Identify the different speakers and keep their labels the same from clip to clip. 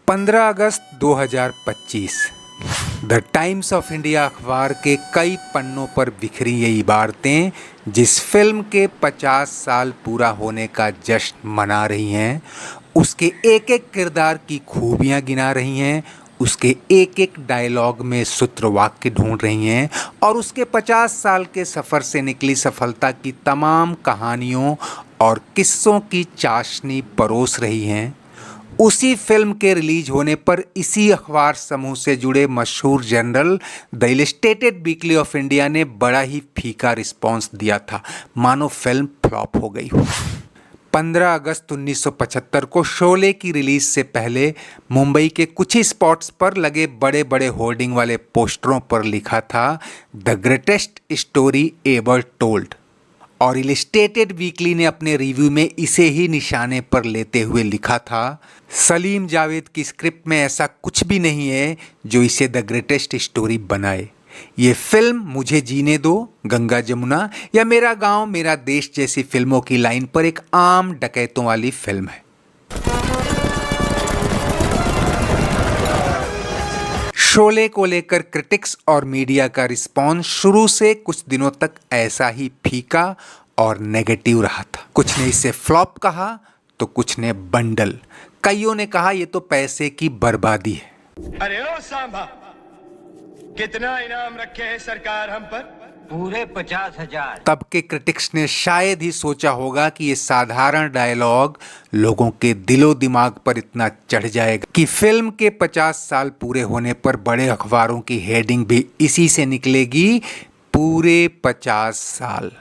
Speaker 1: 15 August 2025 the times of India अखबार के कई पन्नों पर बिखरी ये इबारतें जिस फिल्म के 50 साल पूरा होने का जश्न मना रही हैं, उसके एक एक किरदार की खूबियां गिना रही हैं, उसके एक एक डायलॉग में सूत्र वाक्य ढूंढ रही हैं और उसके 50 साल के सफ़र से निकली सफलता की तमाम कहानियों और किस्सों की चाशनी परोस रही हैं। उसी फिल्म के रिलीज होने पर इसी अखबार समूह से जुड़े मशहूर journal the illustrated weekly off India ने बड़ा ही फीका रिस्पांस दिया था, मानो फिल्म फ्लॉप हो गई हो। 15 अगस्त 1975 को शोले की रिलीज से पहले मुंबई के कुछ ही स्पॉट्स पर लगे बड़े बड़े होर्डिंग वाले पोस्टरों पर लिखा था the greatest story ever told, और इलस्ट्रेटेड वीकली ने अपने रिव्यू में इसे ही निशाने पर लेते हुए लिखा था, सलीम जावेद की स्क्रिप्ट में ऐसा कुछ भी नहीं है जो इसे द ग्रेटेस्ट स्टोरी बनाए। ये फिल्म मुझे जीने दो, गंगा जमुना या मेरा गांव मेरा देश जैसी फिल्मों की लाइन पर एक आम डकैतों वाली फिल्म है। शोले को लेकर क्रिटिक्स और मीडिया का रिस्पॉन्स शुरू से कुछ दिनों तक ऐसा ही फीका और नेगेटिव रहा था। कुछ ने इसे फ्लॉप कहा तो कुछ ने बंडल, कईयों ने कहा ये तो पैसे की बर्बादी है।
Speaker 2: अरे ओ सांभा, कितना इनाम रखे हैं सरकार हम पर?
Speaker 3: पूरे 50,000।
Speaker 1: तब के क्रिटिक्स ने शायद ही सोचा होगा कि ये साधारण डायलॉग लोगों के दिलो दिमाग पर इतना चढ़ जाएगा कि फिल्म के 50 साल पूरे होने पर बड़े अखबारों की हेडिंग भी इसी से निकलेगी, पूरे 50 साल।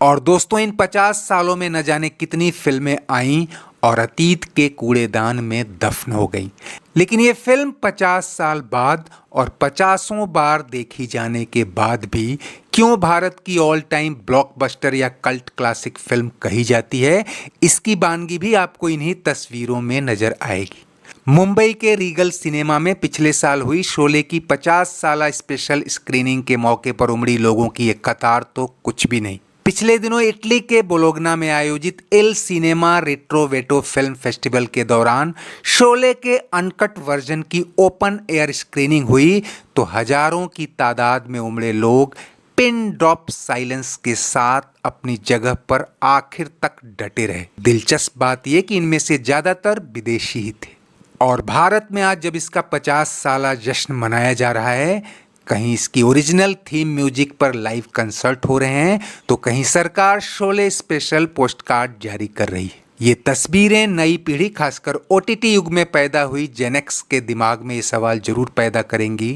Speaker 1: और दोस्तों, इन 50 सालों में न जाने कितनी फिल्में आईं और अतीत के कूड़ेदान में दफन हो गई, लेकिन ये फिल्म 50 साल बाद और 50 बार देखी जाने के बाद भी क्यों भारत की ऑल टाइम ब्लॉकबस्टर या कल्ट क्लासिक फिल्म कही जाती है, इसकी बानगी भी आपको इन्हीं तस्वीरों में नजर आएगी। मुंबई के रीगल सिनेमा में पिछले साल हुई शोले की 50 साला स्पेशल स्क्रीनिंग के मौके पर उमड़ी लोगों की एक कतार तो कुछ भी नहीं। पिछले दिनों इटली के बोलोग्ना में आयोजित इल सिनेमा रेट्रोवेटो फिल्म फेस्टिवल के दौरान शोले के अनकट वर्जन की ओपन एयर स्क्रीनिंग हुई तो हजारों की तादाद में उमड़े लोग पिन ड्रॉप साइलेंस के साथ अपनी जगह पर आखिर तक डटे रहे। दिलचस्प बात यह कि इनमें से ज्यादातर विदेशी ही थे। और भारत में आज जब इसका 50 साला जश्न मनाया जा रहा है, कहीं इसकी ओरिजिनल थीम म्यूजिक पर लाइव कंसर्ट हो रहे हैं तो कहीं सरकार शोले स्पेशल पोस्टकार्ड जारी कर रही है। ये तस्वीरें नई पीढ़ी, खासकर ओटीटी युग में पैदा हुई जेनेक्स के दिमाग में ये सवाल जरूर पैदा करेंगी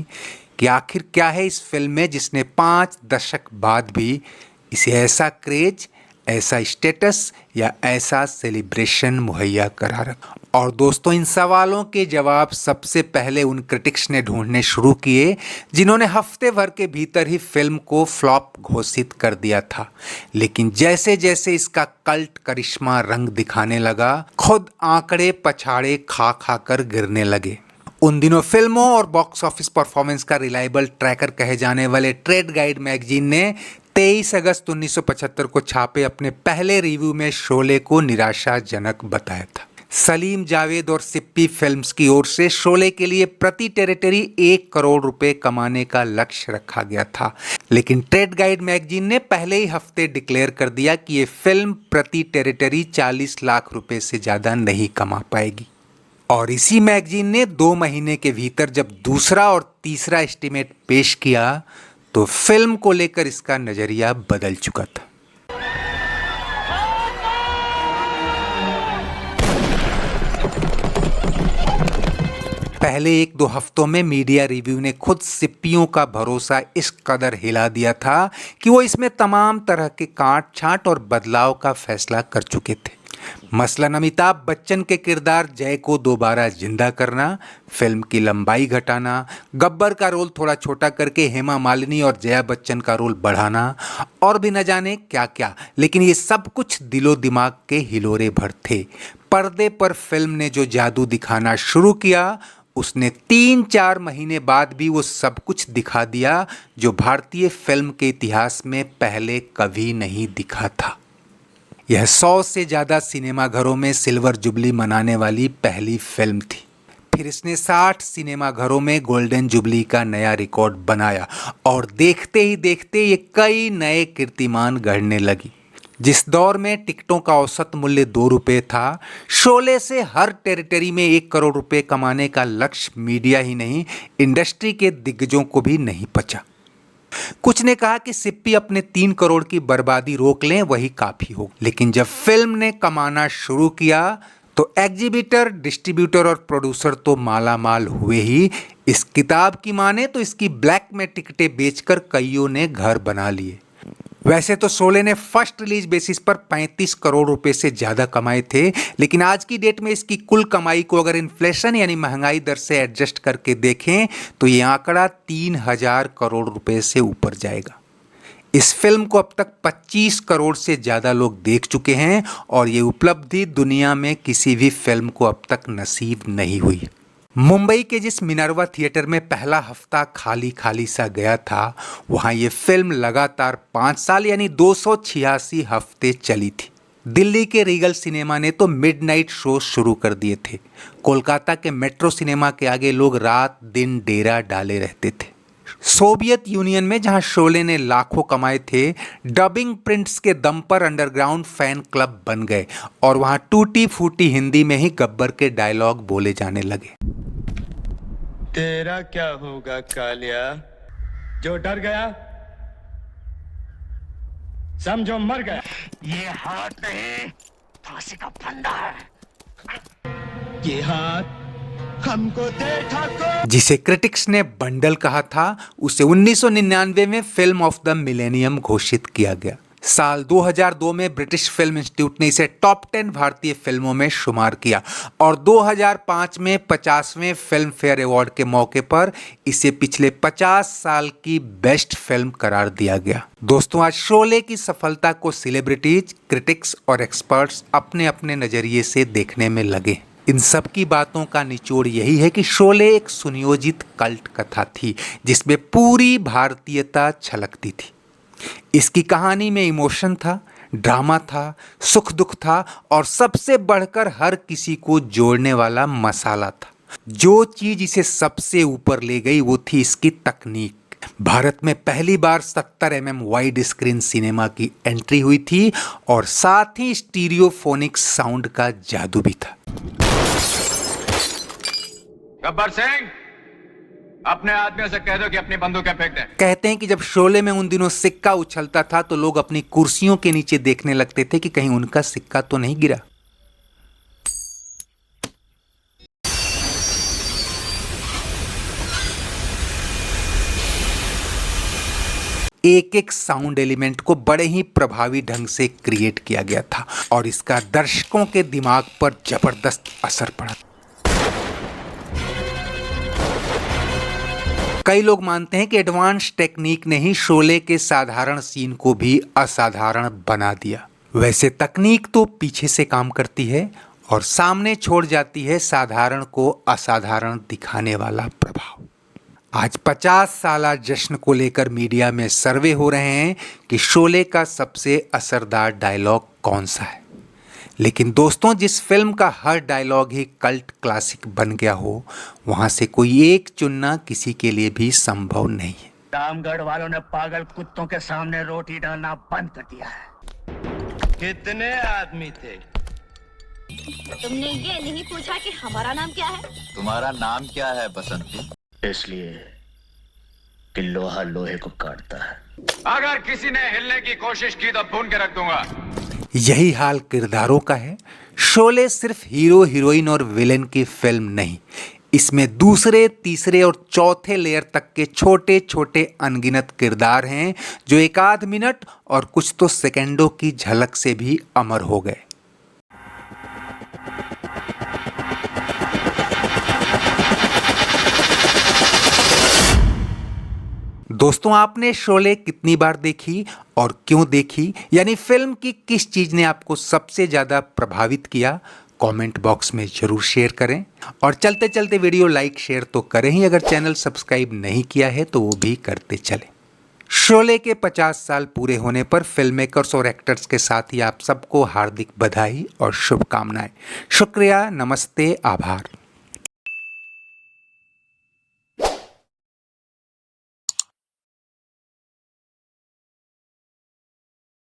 Speaker 1: कि आखिर क्या है इस फिल्म में जिसने 5 दशक बाद भी इसे ऐसा क्रेज, ऐसा स्टेटस या ऐसा सेलिब्रेशन मुहैया करा रखा। और दोस्तों, इन सवालों के जवाब सबसे पहले उन क्रिटिक्स ने ढूंढने शुरू किए जिन्होंने हफ्ते भर के भीतर ही फिल्म को फ्लॉप घोषित कर दिया था, लेकिन जैसे जैसे इसका कल्ट करिश्मा रंग दिखाने लगा, खुद आंकड़े पछाड़े खा खा कर गिरने लगे। उन दिनों फिल्मों और बॉक्स ऑफिस परफॉर्मेंस का रिलायबल ट्रैकर कहे जाने वाले ट्रेड गाइड मैगजीन ने 23 अगस्त 1975 को छापे अपने पहले रिव्यू में शोले को निराशाजनक बताया था। सलीम जावेद और सिप्पी फिल्म्स की ओर से शोले के लिए प्रति टेरिटरी 1 करोड़ रुपए कमाने का लक्ष्य रखा गया था, लेकिन ट्रेड गाइड मैगजीन ने पहले ही हफ्ते डिक्लेयर कर दिया कि ये फिल्म प्रति टेरिटरी 40 लाख रुपए से ज़्यादा नहीं कमा पाएगी। और इसी मैगजीन ने 2 महीने के भीतर जब दूसरा और तीसरा एस्टीमेट पेश किया तो फिल्म को लेकर इसका नजरिया बदल चुका था। पहले 1-2 हफ्तों में मीडिया रिव्यू ने खुद सिप्पियों का भरोसा इस कदर हिला दिया था कि वो इसमें तमाम तरह के काट छांट और बदलाव का फैसला कर चुके थे। मसलन अमिताभ बच्चन के किरदार जय को दोबारा जिंदा करना, फिल्म की लंबाई घटाना, गब्बर का रोल थोड़ा छोटा करके हेमा मालिनी और जया बच्चन का रोल बढ़ाना और भी न जाने क्या क्या, लेकिन ये सब कुछ दिलो दिमाग के हिलोरे भर थे। पर्दे पर फिल्म ने जो जादू दिखाना शुरू किया, उसने 3-4 महीने बाद भी वो सब कुछ दिखा दिया जो भारतीय फिल्म के इतिहास में पहले कभी नहीं दिखा था। यह 100 से ज़्यादा सिनेमाघरों में सिल्वर जुबली मनाने वाली पहली फिल्म थी। फिर इसने 60 सिनेमाघरों में गोल्डन जुबली का नया रिकॉर्ड बनाया और देखते ही देखते ये कई नए कीर्तिमान गढ़ने लगी। जिस दौर में टिकटों का औसत मूल्य 2 रुपये था, शोले से हर टेरिटरी में 1 करोड़ रुपए कमाने का लक्ष्य मीडिया ही नहीं, इंडस्ट्री के दिग्गजों को भी नहीं पचा। कुछ ने कहा कि सिप्पी अपने 3 करोड़ की बर्बादी रोक लें, वही काफी हो। लेकिन जब फिल्म ने कमाना शुरू किया तो एग्जीबिटर, डिस्ट्रीब्यूटर और प्रोड्यूसर तो माला माल हुए ही। इस किताब की माने तो इसकी ब्लैक में टिकटें बेचकर कईयों ने घर बना लिए। वैसे तो शोले ने फर्स्ट रिलीज बेसिस पर 35 करोड़ रुपए से ज़्यादा कमाए थे, लेकिन आज की डेट में इसकी कुल कमाई को अगर इन्फ्लेशन यानी महंगाई दर से एडजस्ट करके देखें तो ये आंकड़ा 3000 करोड़ रुपए से ऊपर जाएगा। इस फिल्म को अब तक 25 करोड़ से ज़्यादा लोग देख चुके हैं और ये उपलब्धि दुनिया में किसी भी फिल्म को अब तक नसीब नहीं हुई। मुंबई के जिस मिनर्वा थिएटर में पहला हफ्ता खाली खाली सा गया था, वहाँ ये फिल्म लगातार 5 साल यानी 286 हफ्ते चली थी। दिल्ली के रीगल सिनेमा ने तो मिडनाइट शो शुरू कर दिए थे। कोलकाता के मेट्रो सिनेमा के आगे लोग रात दिन डेरा डाले रहते थे। सोवियत यूनियन में जहां शोले ने लाखों कमाए थे, डबिंग प्रिंट्स के दम पर अंडरग्राउंड फैन क्लब बन गए और वहां टूटी फूटी हिंदी में ही गब्बर के डायलॉग बोले जाने लगे।
Speaker 2: तेरा क्या होगा कालिया, जो डर गया समझो मर गया।
Speaker 3: ये हाथ नहीं, फांसी का फंदा है।
Speaker 2: ये हाथ हमको दे ठाकुर।
Speaker 1: जिसे क्रिटिक्स ने बंडल कहा था, उसे 1999 में फिल्म ऑफ द मिलेनियम घोषित किया गया। साल 2002 में ब्रिटिश फिल्म इंस्टीट्यूट ने इसे टॉप 10 भारतीय फिल्मों में शुमार किया और 2005 में 50वें फिल्म फेयर अवार्ड के मौके पर इसे पिछले 50 साल की बेस्ट फिल्म करार दिया गया। दोस्तों, आज शोले की सफलता को सेलिब्रिटीज, क्रिटिक्स और एक्सपर्ट्स अपने अपने नजरिए से देखने में लगे। इन सब की बातों का निचोड़ यही है कि शोले एक सुनियोजित कल्ट कथा थी जिसमें पूरी भारतीयता छलकती थी। इसकी कहानी में इमोशन था, ड्रामा था, सुख दुख था और सबसे बढ़कर हर किसी को जोड़ने वाला मसाला था। जो चीज इसे सबसे ऊपर ले गई वो थी इसकी तकनीक। भारत में पहली बार 70 mm वाइड स्क्रीन सिनेमा की एंट्री हुई थी और साथ ही स्टीरियोफोनिक साउंड का जादू भी था।
Speaker 4: गब्बर सिंह, अपने आदमियों से कह दो कि अपनी बंदूकें फेंक दें।
Speaker 1: कहते हैं कि जब शोले में उन दिनों सिक्का उछलता था तो लोग अपनी कुर्सियों के नीचे देखने लगते थे कि कहीं उनका सिक्का तो नहीं गिरा। एक एक साउंड एलिमेंट को बड़े ही प्रभावी ढंग से क्रिएट किया गया था और इसका दर्शकों के दिमाग पर जबरदस्त असर पड़ा। कई लोग मानते हैं कि एडवांस टेक्निक ने ही शोले के साधारण सीन को भी असाधारण बना दिया। वैसे तकनीक तो पीछे से काम करती है और सामने छोड़ जाती है साधारण को असाधारण दिखाने वाला प्रभाव। आज 50 साला जश्न को लेकर मीडिया में सर्वे हो रहे हैं कि शोले का सबसे असरदार डायलॉग कौन सा है। लेकिन दोस्तों, जिस फिल्म का हर डायलॉग ही कल्ट क्लासिक बन गया हो, वहां से कोई एक चुनना किसी के लिए भी संभव नहीं है।
Speaker 3: रामगढ़ वालों ने पागल कुत्तों के सामने रोटी डालना बंद कर दिया है।
Speaker 2: कितने आदमी थे?
Speaker 5: तुमने ये नहीं पूछा कि हमारा नाम क्या है?
Speaker 6: तुम्हारा नाम क्या है बसंती?
Speaker 3: इसलिए कि लोहा लोहे को काटता है।
Speaker 4: अगर किसी ने हिलने की कोशिश की तो भून के रख दूंगा।
Speaker 1: यही हाल किरदारों का है। शोले सिर्फ हीरो, हीरोइन और विलेन की फिल्म नहीं, इसमें दूसरे, तीसरे और चौथे लेयर तक के छोटे छोटे अनगिनत किरदार हैं जो एक आध मिनट और कुछ तो सेकंडों की झलक से भी अमर हो गए। दोस्तों, आपने शोले कितनी बार देखी और क्यों देखी, यानी फिल्म की किस चीज ने आपको सबसे ज्यादा प्रभावित किया? कमेंट बॉक्स में जरूर शेयर करें और चलते चलते वीडियो लाइक शेयर तो करें ही, अगर चैनल सब्सक्राइब नहीं किया है तो वो भी करते चलें। शोले के 50 साल पूरे होने पर फिल्म मेकर्स और एक्टर्स के साथ ही आप सबको हार्दिक बधाई और शुभकामनाएं। शुक्रिया, नमस्ते, आभार।